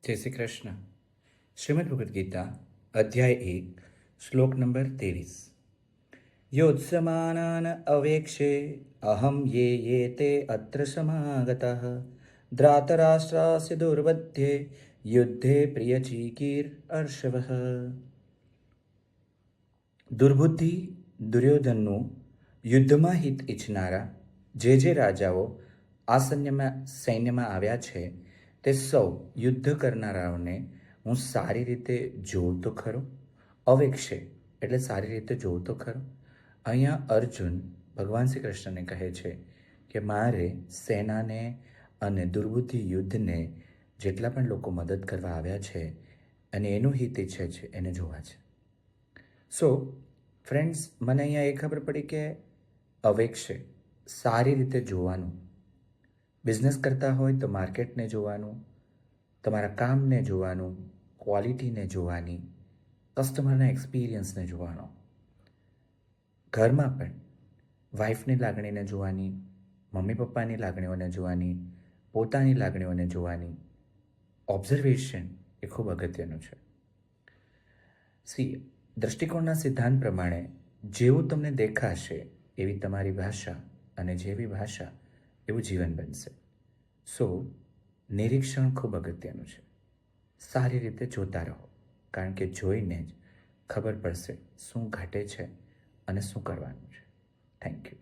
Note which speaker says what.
Speaker 1: जय श्री कृष्ण। श्रीमद् भगवद गीता अध्याय 1 श्लोक नंबर 23। योत्समानान अवेक्षे अहम ये ते अत्र समागतः ध्रातराष्ट्रास्य दुर्बध्ये युद्धे प्रियचीकीर अर्षवः। દુર્બુદ્ધિ દુર્યોધનનું યુદ્ધમાં હિત ઈચ્છનારા જે રાજાઓ આ સૈન્યમાં આવ્યા છે તે સૌ યુદ્ધ કરનારાઓને હું સારી રીતે જોઉં તો ખરો. અવેક્ષે એટલે સારી રીતે જોઉં તો ખરો. અહીંયા અર્જુન ભગવાન શ્રી કૃષ્ણને કહે છે કે મારે સેનાને અને દુર્બુદ્ધિ યુદ્ધને જેટલા પણ લોકો મદદ કરવા આવ્યા છે અને એનું હિત ઈચ્છે છે એને જોવા છે. સો ફ્રેન્ડ્સ, મને અહીંયા એ ખબર પડી કે અવેક્ષે સારી રીતે જોવાનું. બિઝનેસ કરતા હોય તો માર્કેટને જોવાનું, તમારા કામને જોવાનું, ક્વોલિટીને જોવાની, કસ્ટમરના એક્સપિરિયન્સને જોવાનો. ઘરમાં પણ વાઈફની લાગણીને જોવાની, મમ્મી પપ્પાની લાગણીઓને જોવાની, પોતાની લાગણીઓને જોવાની. ઓબ્ઝર્વેશન એ ખૂબ અગત્યનું છે. દ્રષ્ટિકોણના સિદ્ધાંત પ્રમાણે જેવું તમને દેખાશે એવી તમારી ભાષા અને જેવી ભાષા એવું જીવન બનશે. સો નિરીક્ષણ ખૂબ અગત્યનું છે. સારી રીતે જોતા રહો, કારણ કે જોઈને જ ખબર પડશે શું ઘટે છે અને શું કરવાનું છે. Thank you.